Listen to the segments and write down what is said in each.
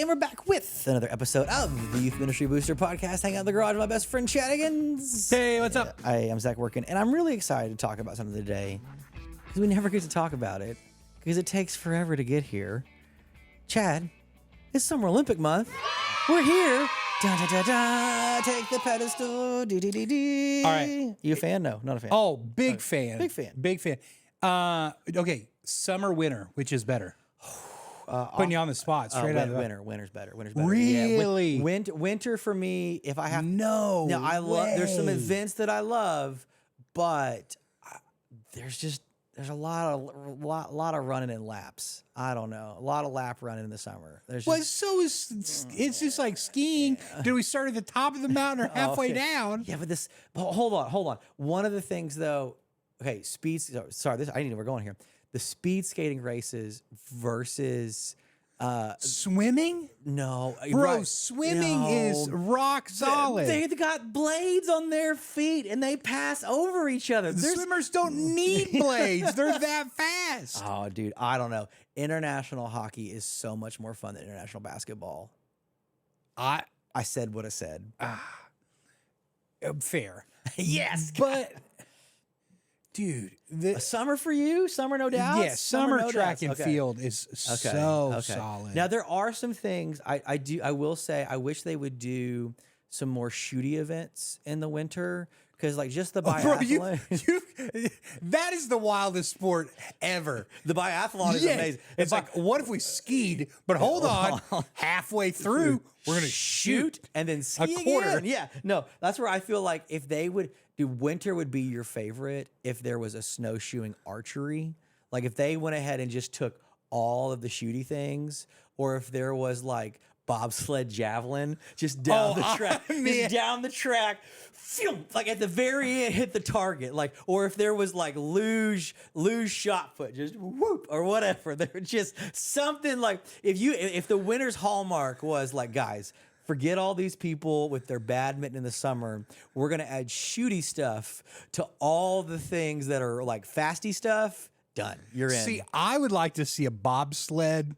And we're back with another episode of the Youth Ministry Booster Podcast. Hang out in the garage with my best friend, Chad Higgins. Hey, what's up? I am Zach Workin, and I'm really excited to talk about something today because we never get to talk about it because it takes forever to get here. Chad, it's Summer Olympic month. We're here. Da, da, da, da, take the pedestal. Dee, dee, dee, dee. All right. You a fan? No, not a fan. Oh, big fan. Big fan. Big fan. Okay, summer, winter, which is better? Putting you on the spot straight out of the Winter's better. Winter's better. Really? Yeah, winter for me. If I have No I love. There's some way. events that I love, but there's a lot of running in laps. I don't know, a lot of lap running in the summer. Well, so is it's just like skiing. Did we start at the top of the mountain or halfway down? Yeah, but hold on. One of the things though, okay, Sorry, I need to. We're going here. The speed skating races versus Swimming? no, Bro, right. swimming No. is rock solid. They got blades on their feet and they pass over each other. The swimmers don't need blades. They're that fast. Oh, dude, I don't know. International hockey is so much more fun than international basketball. I said what I said. Fair. Yes, But, dude, a summer for you? Summer, no doubt. yeah, summer no track doubts. and Okay. field is Okay, so okay. solid. Now there are some things I will say I wish they would do some more shooty events in the winter because like just the biathlon. Bro, that is the wildest sport ever. The biathlon is Yes. amazing. It's like, what if we skied? But hold on, halfway through, we're gonna shoot. and then ski quarter. again. Yeah, no, that's where I feel like if they would do winter would be your favorite if there was a snowshoeing archery. Like if they went ahead and just took all of the shooty things, or if there was like bobsled javelin just down the track, just down the track, phew, like at the very end hit the target, like, or if there was like luge shot put, just whoop or whatever. There was just something like if the winter's hallmark was like, guys, forget all these people with their badminton in the summer. We're gonna add shooty stuff to all the things that are like fasty stuff. Done. You're in. See, I would like to see a bobsled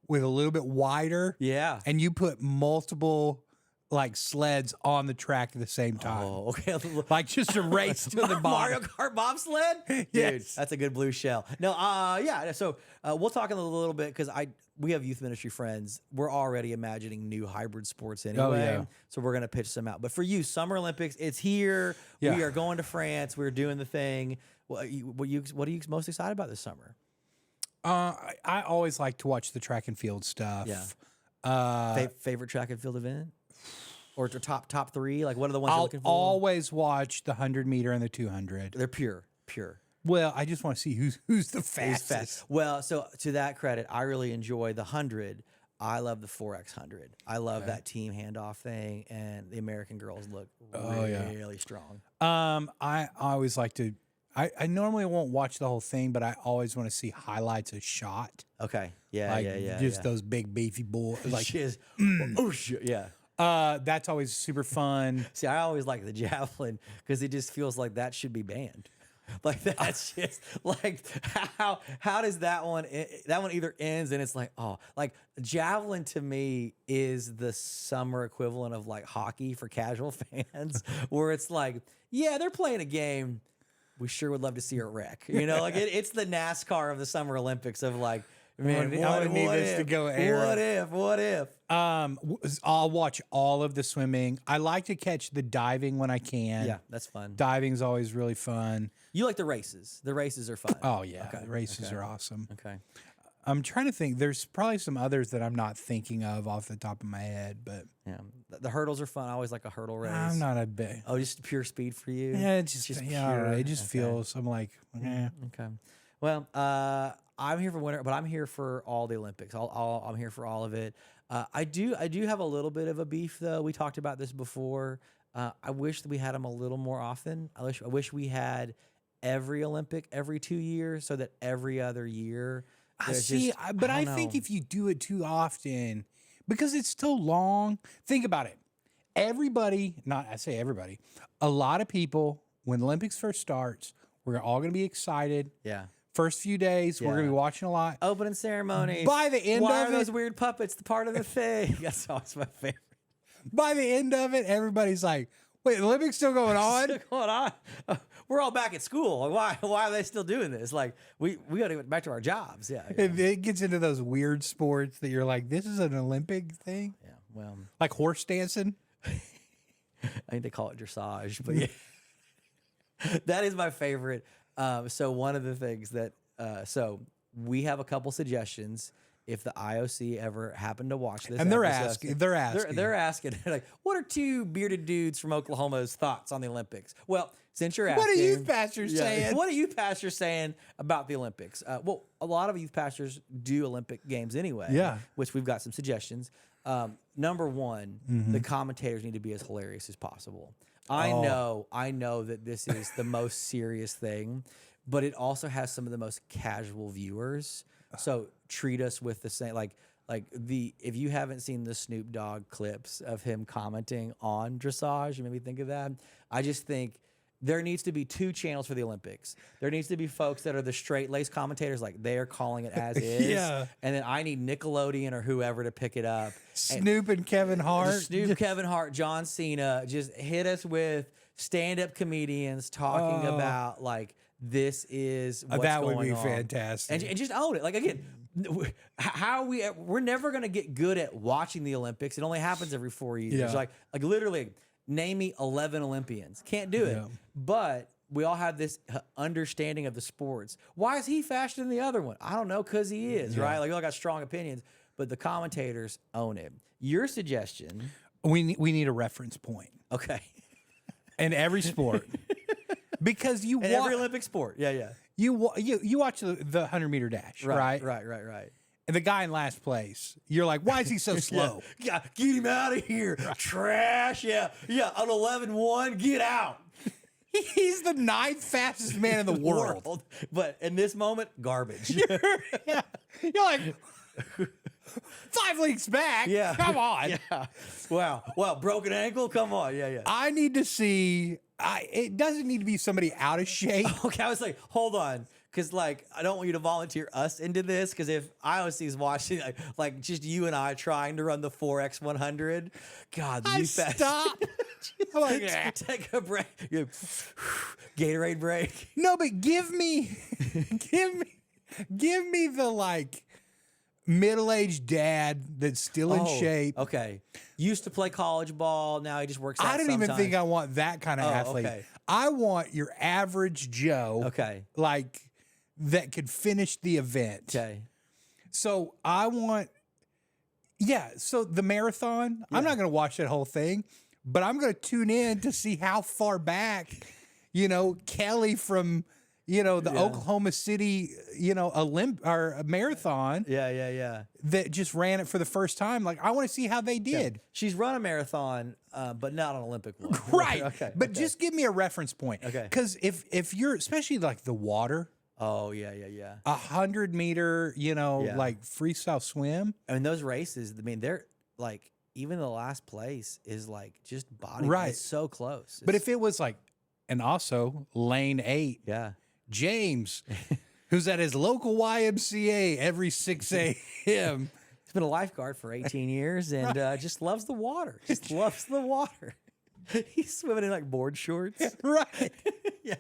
with a little bit wider. Yeah. And you put multiple like sleds on the track at the same time. Oh, okay. Like just a race to the Mario bottom. Kart bobsled? Dude, Yes. that's a good blue shell. No, yeah. So we'll talk in a little bit because we have youth ministry friends. We're already imagining new hybrid sports anyway. yeah. So we're gonna pitch some out. But for you, Summer Olympics, it's here. Yeah. We are going to France. We're doing the thing. What are you most excited about this summer? I always like to watch the track and field stuff. Yeah. Favorite track and field event? Or top three? Like what are the ones you're I'll looking for? always watch the 100-meter and the 200. They're pure. Well, I just want to see who's the Who's fastest. fast. Well, so to that credit, I really enjoy the 100. I love the 4x100. I love that team handoff thing, and the American girls look really strong. I always like to. I normally won't watch the whole thing, but I always want to see highlights of shot. Okay. Yeah, Like yeah. just those big beefy boys. Like Shiz. Yeah. that's always super fun. See, I always like the javelin because it just feels like that should be banned. Like that's just like how does that one either ends and it's like, oh, like javelin to me is the summer equivalent of like hockey for casual fans where it's like, yeah, they're playing a game. We sure would love to see her wreck. You know, like it's the NASCAR of the Summer Olympics of like, man, I would need this to go air. What if? I'll watch all of the swimming. I like to catch the diving when I can. Yeah, that's fun. Diving's always really fun. You like the races. The races are fun. Oh yeah, Okay, the races okay. are awesome. Okay. I'm trying to think. There's probably some others that I'm not thinking of off the top of my head, but Yeah. The hurdles are fun. I always like a hurdle race. I'm not a big. Oh, just pure speed for you? Yeah, it's just yeah, all pure. right. It just Okay. feels. I'm like, Okay. Well, I'm here for winter, but I'm here for all the Olympics. I'm here for all of it. I do have a little bit of a beef though. We talked about this before. I wish that we had them a little more often. I wish we had every Olympic every 2 years, so that every other year. I think if you do it too often, because it's so long. Think about it. A lot of people when the Olympics first starts, we're all going to be excited. Yeah. First few days, we're gonna be watching a lot. Opening ceremonies. By the end why of are it, those weird puppets the part of the thing? That's always my favorite. by the end of it, everybody's like, "Wait, the Olympics still going on?" What's going on? We're all back at school. Like, why are they still doing this? Like, we got to get back to our jobs. Yeah. It gets into those weird sports that you're like, "This is an Olympic thing," Yeah. Well, like horse dancing. I think they call it dressage, but yeah, that is my favorite. So one of the things that, so we have a couple suggestions. If the IOC ever happened to watch this, And they're episode, asking, they're asking, like, what are two bearded dudes from Oklahoma's thoughts on the Olympics? Well, since you're asking, what are youth pastors saying? What are youth pastors saying about the Olympics? Well, a lot of youth pastors do Olympic games anyway. Yeah. Which we've got some suggestions. Number one, the commentators need to be as hilarious as possible. I know that this is the most serious thing, but it also has some of the most casual viewers. So treat us with the same, like if you haven't seen the Snoop Dogg clips of him commenting on dressage, you made me think of that. I just think there needs to be two channels for the Olympics. There needs to be folks that are the straight-laced commentators, like they're calling it as is. Yeah. And then I need Nickelodeon or whoever to pick it up. Snoop and Kevin Hart. Snoop, Kevin Hart, John Cena, just hit us with stand-up comedians talking about, like, this is what's that going would be on. fantastic. And just own it. Like, again, how we're never going to get good at watching the Olympics. It only happens every 4 years. Yeah. Like literally, name me 11 Olympians. Can't do it. Yeah. But we all have this understanding of the sports. Why is he faster than the other one? I don't know, because he is, right? Like, we all got strong opinions, but the commentators own it. Your suggestion. We need a reference point Okay. in every sport. Because you In every Olympic sport. Yeah. you watch the 100-meter dash, right? Right. And the guy in last place, you're like, why is he so slow? Yeah, get him out of here. Trash. Yeah. An 11-1, get out. He's the 9th fastest man in the world. But in this moment, garbage. You're like 5 leagues back. Yeah. Come on. Yeah. Wow. Broken ankle? Come on. Yeah. I need to see. It doesn't need to be somebody out of shape. Okay, I was like, hold on. Because, like, I don't want you to volunteer us into this. Because if IOC is watching, like just you and I trying to run the 4x100, God, I you fast. stop. I'm like, Take a break. Gatorade break. no, but give me the like middle-aged dad that's still in shape. Okay. Used to play college ball. Now he just works out I don't even sometimes. think I want that kind of athlete. Okay. I want your average Joe. Okay. Like that could finish the event. Okay. So I want, so the marathon, I'm not going to watch that whole thing, but I'm going to tune in to see how far back, Kelly from, the Oklahoma City, marathon. Yeah. That just ran it for the first time. Like, I want to see how they did. Yeah. She's run a marathon, but not an Olympic one. Right. Okay. But just give me a reference point. Okay. Because if you're, especially like the water, Oh, yeah. 100-meter, like freestyle swim. I mean, those races, they're like, even the last place is like just body. Right. It's so close. But if it was like, and also lane 8, Yeah. James, who's at his local YMCA every 6 a.m. He's been a lifeguard for 18 years and just loves the water. Just loves the water. He's swimming in like board shorts. Right. Yeah.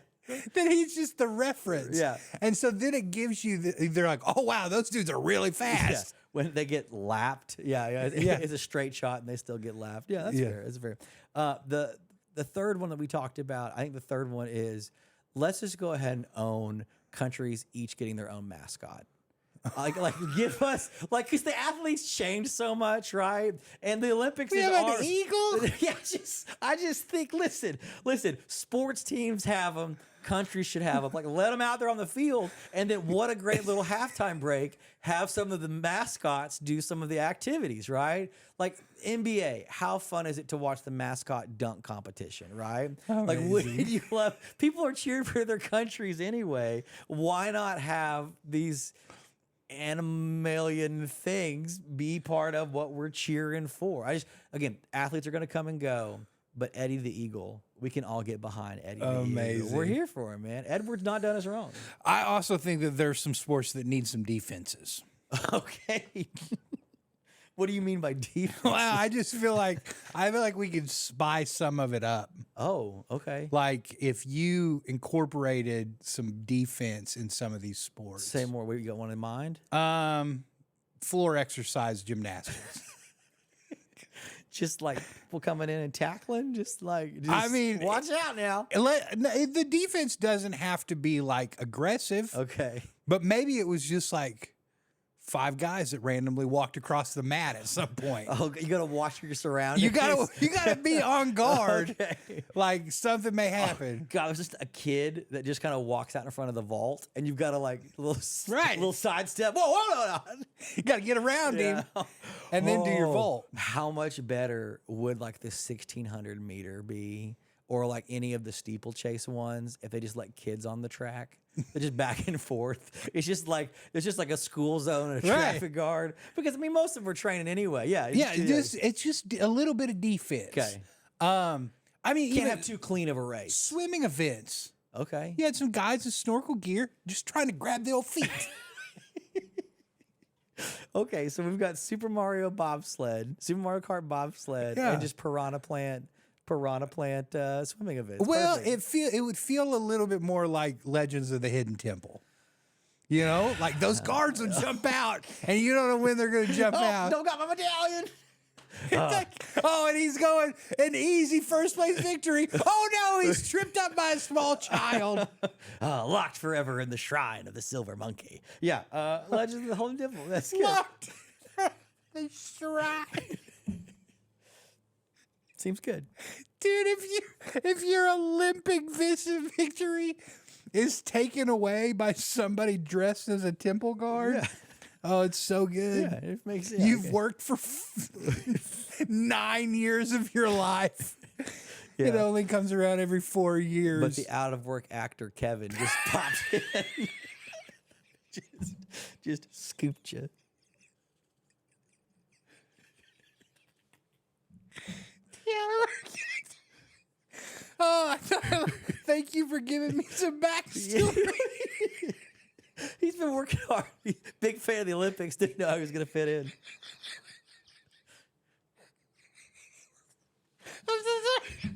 Then he's just the reference. Yeah. And so then it gives you, they're like, oh, wow, those dudes are really fast. Yeah. When they get lapped. Yeah. It's a straight shot and they still get lapped. Yeah, that's fair. That's fair. The third one that we talked about, I think the third one is let's just go ahead and own countries each getting their own mascot. Like give us because the athletes change so much, right? And the Olympics We is have an eagle. Yeah, I just think listen, sports teams have them, countries should have them. Like let them out there on the field, and then what a great little halftime break. Have some of the mascots do some of the activities, right? Like NBA, how fun is it to watch the mascot dunk competition, right? Amazing. Like wouldn't you love? People are cheering for their countries anyway. Why not have these animalian things be part of what we're cheering for? Again, athletes are going to come and go, but Eddie the Eagle, we can all get behind Eddie the Eagle. Amazing. We're here for him, man. Edward's not done us wrong. I also think that there's some sports that need some defenses. Okay. What do you mean by defense? Well, I feel like we could spy some of it up. Oh, okay. Like if you incorporated some defense in some of these sports. Say more. What, you got one in mind? Floor exercise gymnastics. Just like people coming in and tackling, I mean, watch out now. The defense doesn't have to be like aggressive. Okay. But maybe it was just like 5 guys that randomly walked across the mat at some point. Oh, you gotta watch your surroundings. You gotta be on guard. Okay. Like something may happen. God, it was just a kid that just kind of walks out in front of the vault, and you've got to like little sidestep. Whoa. You gotta get around him Yeah. and then do your Oh, vault. How much better would like the 1600 meter be, or like any of the steeplechase ones, if they just let kids on the track? They're just back and forth. It's just like there's just like a school zone and a Right. traffic guard, because I mean most of them are training anyway. Yeah, It's just a little bit of defense. Okay. I mean, Can't even have too clean of a race. swimming events. Okay. You had some guys in snorkel gear just trying to grab the old feet. Okay, so we've got Super Mario bobsled, Super Mario Kart bobsled, Yeah. and just piranha plant swimming events. Well, Perfect. it would feel a little bit more like Legends of the Hidden Temple. You know, like those guards will jump out, and you don't know when they're going to jump out. Don't got my medallion. It's like, oh, and he's going an easy first place victory. Oh no, he's tripped up by a small child. Locked forever in the shrine of the silver monkey. Yeah, Legends of the Holy Temple. That's good. Locked the shrine. Seems good. Dude, if your Olympic victory is taken away by somebody dressed as a temple guard, Yeah. oh, it's so good. Yeah, it makes sense. You've worked for 9 years of your life. It Yeah. only comes around every 4 years. But the out of work actor Kevin just pops in, just scooped you. Oh, thank you for giving me some backstory. He's been working hard. Big fan of the Olympics. Didn't know he was going to fit in. I'm so sorry.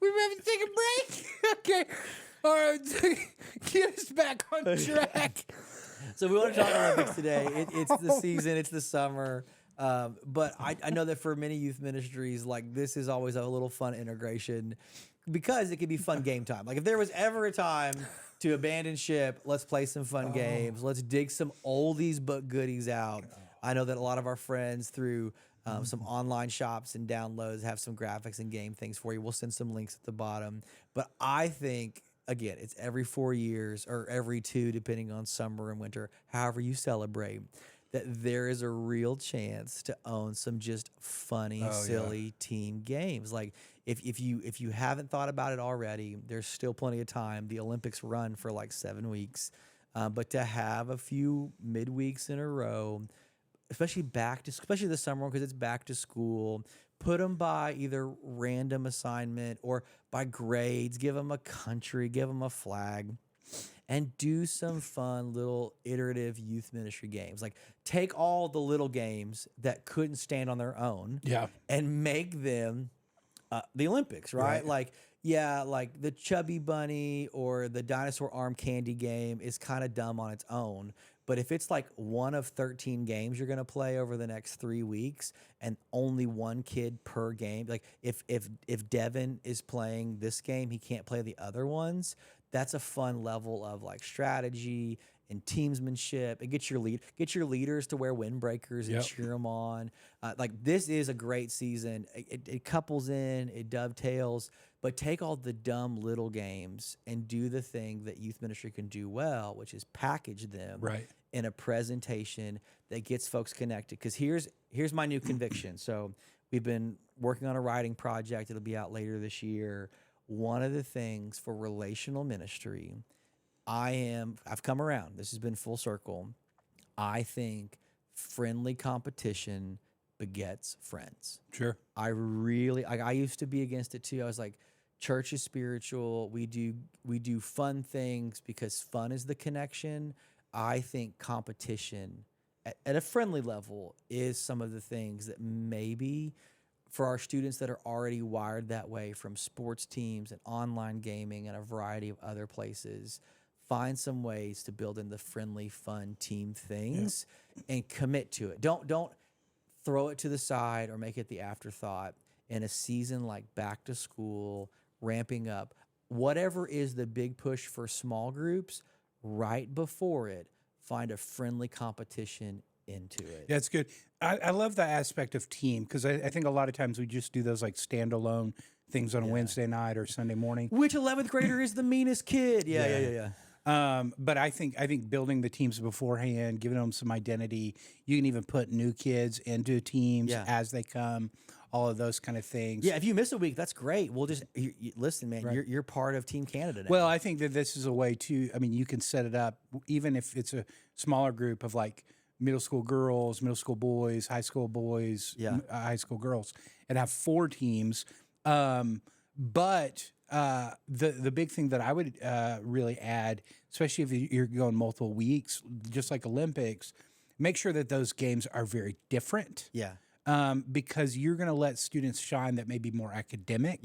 We have to take a break. Okay. All right. Get us back on track. So we want to talk Olympics today. It's the season. It's the summer. But I know that for many youth ministries, like this is always a little fun integration because it can be fun game time. Like if there was ever a time to abandon ship, let's play some fun games. Let's dig some oldies but goodies out. I know that a lot of our friends through some online shops and downloads have some graphics and game things for you. We'll send some links at the bottom. But I think, again, it's every 4 years or every 2, depending on summer and winter, however you celebrate, that there is a real chance to own some just funny, silly team games. Like if you haven't thought about it already, there's still plenty of time. The Olympics run for like 7 weeks, but to have a few midweeks in a row, especially the summer one because it's back to school. Put them by either random assignment or by grades. Give them a country. Give them a flag. And do some fun little iterative youth ministry games. Like take all the little games that couldn't stand on their own, and make them the Olympics, right? Like the Chubby Bunny or the dinosaur arm candy game is kind of dumb on its own. But if it's like one of 13 games you're gonna play over the next 3 weeks, and only one kid per game, like if Devin is playing this game, he can't play the other ones. That's a fun level of like strategy and teamsmanship, and get your leaders to wear windbreakers and cheer them on. Like this is a great season. It couples in, it dovetails, but take all the dumb little games and do the thing that youth ministry can do well, which is package them in a presentation that gets folks connected. Because here's my new conviction. So we've been working on a writing project. It'll be out later this year. One of the things for relational ministry, I've come around. This has been full circle. I think friendly competition begets friends. Sure. I used to be against it too. I was like, church is spiritual. We do fun things because fun is the connection. I think competition at a friendly level is some of the things that maybe for our students that are already wired that way from sports teams and online gaming and a variety of other places, find some ways to build in the friendly, fun team things and commit to it. Don't throw it to the side or make it the afterthought in a season like back to school, ramping up. Whatever is the big push for small groups, right before it, find a friendly competition into it. That's good. I love the aspect of team because I think a lot of times we just do those like standalone things on a Wednesday night or Sunday morning. Which 11th grader is the meanest kid? Yeah. But I think building the teams beforehand, giving them some identity. You can even put new kids into teams as they come. All of those kind of things. Yeah, if you miss a week, that's great. We'll just listen, man. Right. You're part of Team Canada now. Well, I think that this is a way to. I mean, you can set it up even if it's a smaller group of like middle school girls, middle school boys, high school boys, high school girls, and have 4 teams. But the big thing that I would really add, especially if you're going multiple weeks, just like Olympics, make sure that those games are very different. Yeah. Because you're going to let students shine that may be more academic,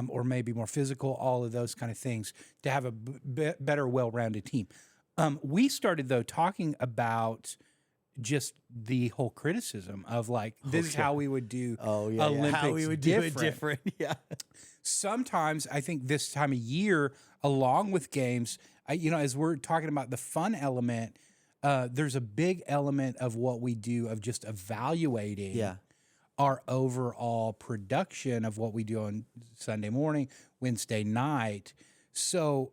or maybe more physical, all of those kind of things, to have a better, well-rounded team. We started, though, talking about just the whole criticism of like, this is how we would do Olympics how we would do it different. Yeah. Sometimes I think this time of year, along with games, as we're talking about the fun element, there's a big element of what we do of just evaluating our overall production of what we do on Sunday morning, Wednesday night. So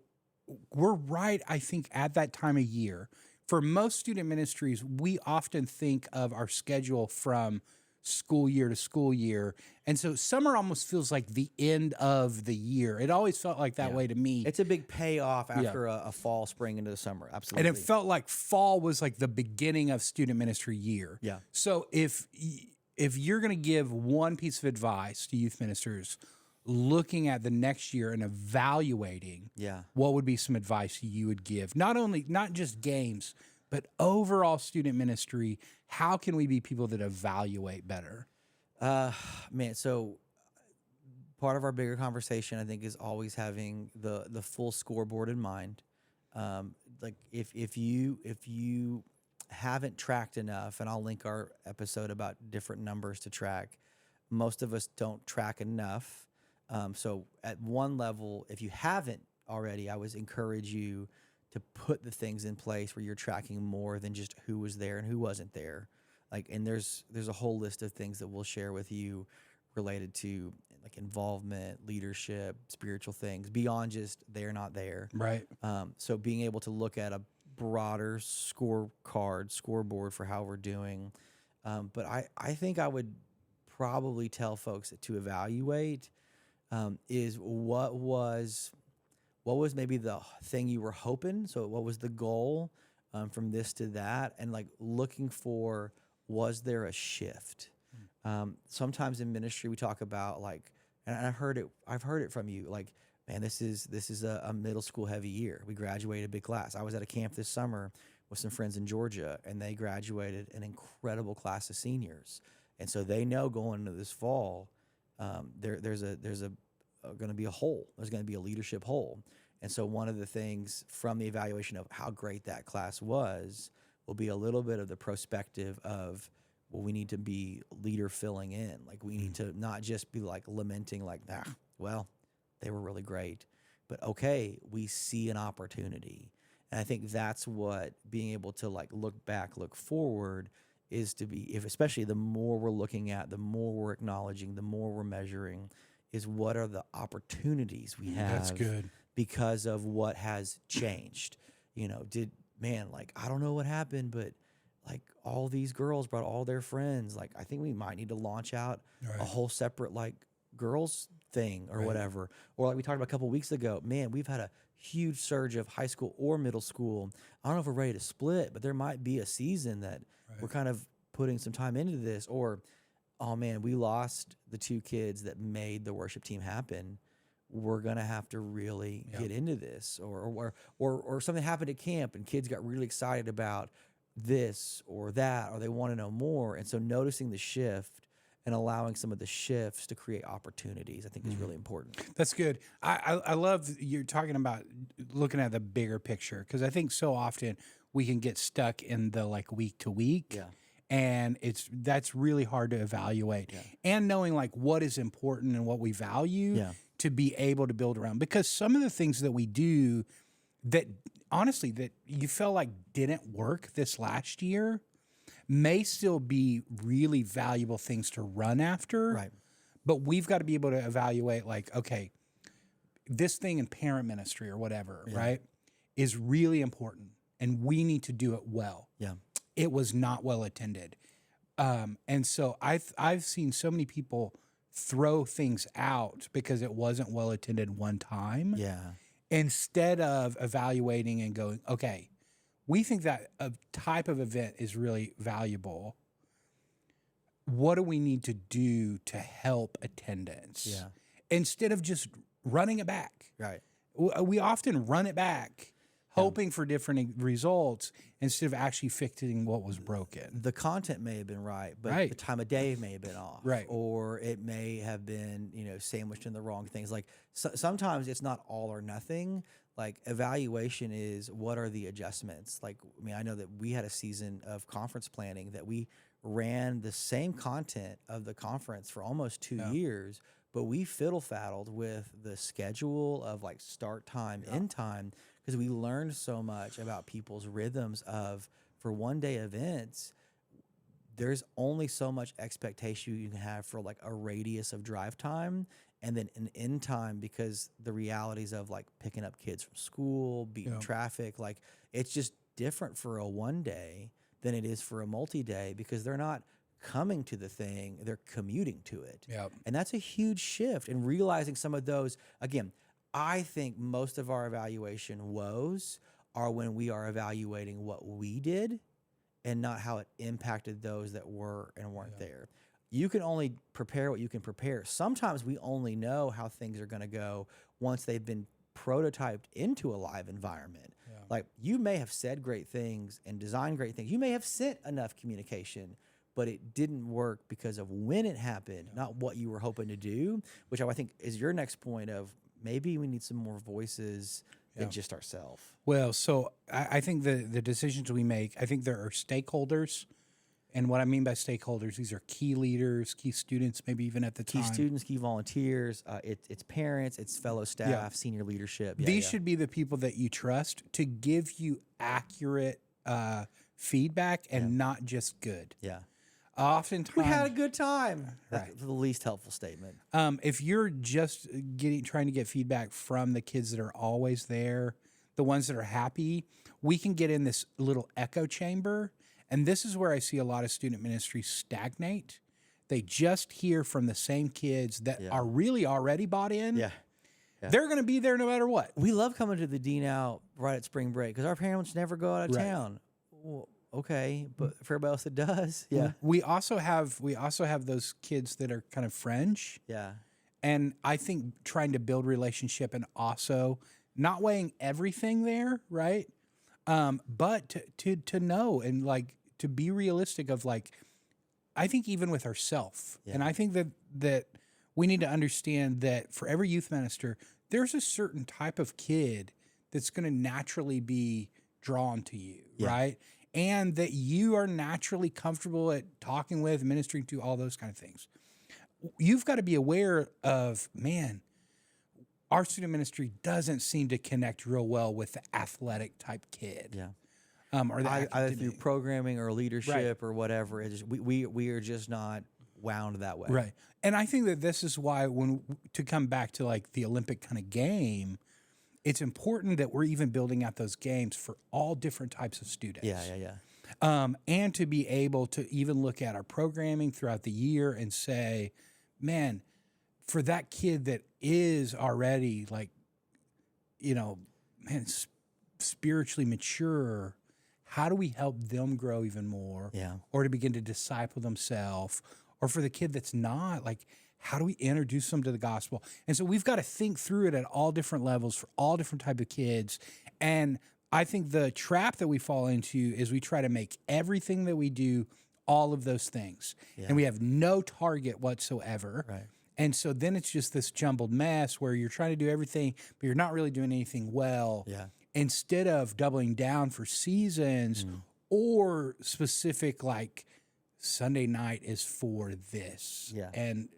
we're right, I think, at that time of year. For most student ministries, we often think of our schedule from school year to school year. And so summer almost feels like the end of the year. It always felt like that way to me. It's a big payoff after a fall, spring into the summer. Absolutely. And it felt like fall was like the beginning of student ministry year. Yeah. So if you're going to give one piece of advice to youth ministers looking at the next year and evaluating, what would be some advice you would give? Not just games, but overall student ministry. How can we be people that evaluate better? Man, so part of our bigger conversation, I think, is always having the full scoreboard in mind. Like if you haven't tracked enough, and I'll link our episode about different numbers to track. Most of us don't track enough. So at one level, if you haven't already, I would encourage you to put the things in place where you're tracking more than just who was there and who wasn't there. Like, and there's a whole list of things that we'll share with you related to like involvement, leadership, spiritual things beyond just they're not there. Right. So being able to look at a broader scoreboard for how we're doing. But I think I would probably tell folks that to evaluate is what was maybe the thing you were hoping. So what was the goal from this to that, and like looking for, was there a shift? Sometimes in ministry we talk about like, and I've heard it from you, like, man, this is a middle school heavy year. We graduated a big class. I was at a camp this summer with some friends in Georgia, and they graduated an incredible class of seniors, and so they know going into this fall, there's going to be a hole. There's going to be a leadership hole. And so one of the things from the evaluation of how great that class was will be a little bit of the perspective of, well, we need to be leader filling in. Like we need to not just be like lamenting like, well, they were really great, but okay, we see an opportunity. And I think that's what being able to like look back, look forward is to be, especially the more we're looking at, the more we're acknowledging, the more we're measuring, is what are the opportunities we have. That's good. Because of what has changed. Like, I don't know what happened, but like all these girls brought all their friends. Like, I think we might need to launch out a whole separate like girls thing or whatever. Or like we talked about a couple weeks ago, man, we've had a huge surge of high school or middle school. I don't know if we're ready to split, but there might be a season that we're kind of putting some time into this. Or oh man, we lost the 2 kids that made the worship team happen. We're gonna have to really get into this, or something happened at camp and kids got really excited about this or that, or they want to know more. And so noticing the shift and allowing some of the shifts to create opportunities, I think is really important. That's good. I love you're talking about looking at the bigger picture, because I think so often we can get stuck in the like week to week. Yeah. And that's really hard to evaluate. Yeah. And knowing like what is important and what we value Yeah. to be able to build around. Because some of the things that we do that honestly that you felt like didn't work this last year may still be really valuable things to run after. Right. But we've got to be able to evaluate like, okay, this thing in parent ministry or whatever, right, is really important and we need to do it well. Yeah. It was not well attended. And so I've seen so many people throw things out because it wasn't well attended one time. Yeah. Instead of evaluating and going, okay, we think that a type of event is really valuable. What do we need to do to help attendance? Yeah. Instead of just running it back. Right. We often run it back, hoping for different results instead of actually fixing what was broken. The content may have been right, but Right. the time of day may have been off. Right. Or it may have been, sandwiched in the wrong things. Like sometimes it's not all or nothing. Like evaluation is what are the adjustments? Like, I mean, I know that we had a season of conference planning that we ran the same content of the conference for almost 2 years, but we fiddle-faddled with the schedule of like start time, end time, because we learned so much about people's rhythms of, for one-day events, there's only so much expectation you can have for like a radius of drive time and then an end time, because the realities of like picking up kids from school, beating traffic, like it's just different for a one day than it is for a multi-day, because they're not coming to the thing, they're commuting to it. Yep. And that's a huge shift, and realizing some of those, again, I think most of our evaluation woes are when we are evaluating what we did and not how it impacted those that were and weren't there. You can only prepare what you can prepare. Sometimes we only know how things are going to go once they've been prototyped into a live environment. Like, you may have said great things and designed great things. You may have sent enough communication, but it didn't work because of when it happened, not what you were hoping to do, which I think is your next point of maybe we need some more voices than just ourselves. Well, so I think the decisions we make, I think there are stakeholders. And what I mean by stakeholders, these are key leaders, key students, maybe even at the time. Key students, key volunteers, it's parents, it's fellow staff, senior leadership. These should be the people that you trust to give you accurate feedback and not just good. Yeah. Oftentimes, We had a good time. That's the least helpful statement. If you're just trying to get feedback from the kids that are always there, the ones that are happy, we can get in this little echo chamber. And this is where I see a lot of student ministries stagnate. They just hear from the same kids that are really already bought in. Yeah. They're going to be there no matter what. We love coming to the D now right at spring break because our parents never go out of town. Well, okay, but for everybody else that does, We also have those kids that are kind of fringe. Yeah. And I think trying to build relationship and also not weighing everything there, right? But to know and like to be realistic of like, I think even with ourselves, and I think that we need to understand that for every youth minister, there's a certain type of kid that's going to naturally be drawn to you, right? And that you are naturally comfortable at talking with, ministering to, all those kind of things. You've got to be aware of, man, our student ministry doesn't seem to connect real well with the athletic type kid. Yeah. Or the Either through programming or leadership or whatever. It's just, we are just not wound that way. Right. And I think that this is why to come back to like the Olympic kind of game, it's important that we're even building out those games for all different types of students. Yeah. And to be able to even look at our programming throughout the year and say, man, for that kid that is already like, spiritually mature, how do we help them grow even more? Yeah. Or to begin to disciple themselves, Or for the kid that's not, like, how do we introduce them to the gospel? And so we've got to think through it at all different levels for all different type of kids. And I think the trap that we fall into is we try to make everything that we do all of those things. Yeah. And we have no target whatsoever. Right. And so then it's just this jumbled mess where you're trying to do everything, but you're not really doing anything well. Yeah. Instead of doubling down for seasons or specific, like Sunday night is for this. Yeah. And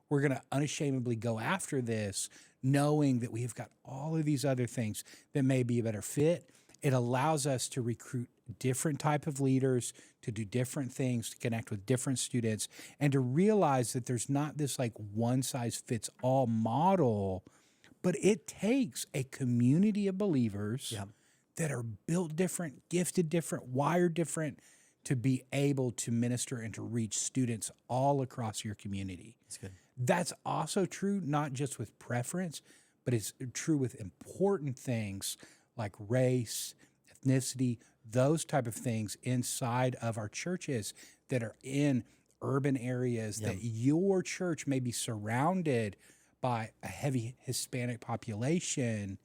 we're going to unashamedly go after this, knowing that we have got all of these other things that may be a better fit. It allows us to recruit different type of leaders, to do different things, to connect with different students, and to realize that there's not this like one size fits all model, but it takes a community of believers that are built different, gifted different, wired different, to be able to minister and to reach students all across your community. That's good. That's also true, not just with preference, but it's true with important things like race, ethnicity, those type of things inside of our churches that are in urban areas that your church may be surrounded by a heavy Hispanic population.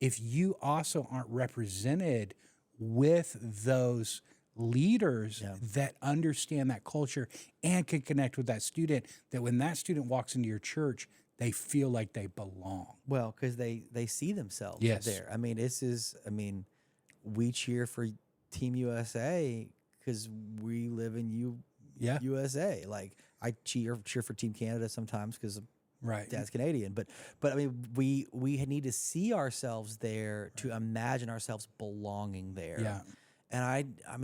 If you also aren't represented with those leaders that understand that culture and can connect with that student, that when that student walks into your church, they feel like they belong. Well, because they see themselves there. I mean, we cheer for Team USA because we live in USA. Like I cheer for Team Canada sometimes because Dad's Canadian. But I mean, we need to see ourselves there to imagine ourselves belonging there. Yeah. And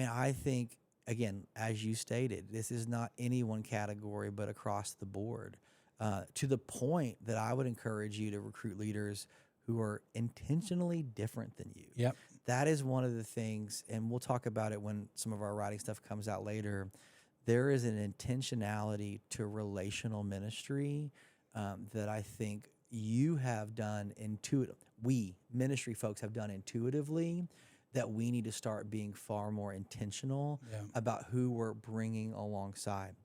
I think, again, as you stated, this is not any one category, but across the board. To the point that I would encourage you to recruit leaders who are intentionally different than you. Yep. That is one of the things, and we'll talk about it when some of our writing stuff comes out later. There is an intentionality to relational ministry that I think you have done we ministry folks have done intuitively, that we need to start being far more intentional about who we're bringing alongside.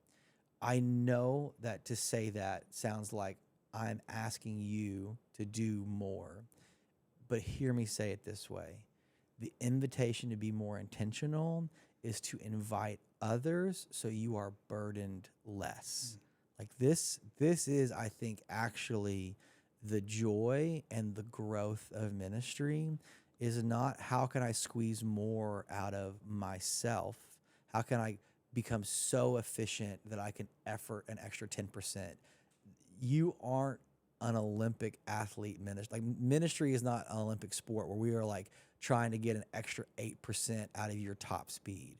I know that to say that sounds like I'm asking you to do more, but hear me say it this way. The invitation to be more intentional is to invite others so you are burdened less. Like this is, I think, actually the joy and the growth of ministry is not how can I squeeze more out of myself? How can I become so efficient that I can effort an extra 10%? You aren't an Olympic athlete ministry. Like ministry is not an Olympic sport where we are like trying to get an extra 8% out of your top speed.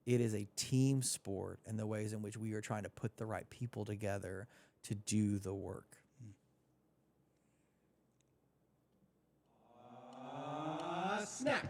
It is a team sport in the ways in which we are trying to put the right people together to do the work. Snap.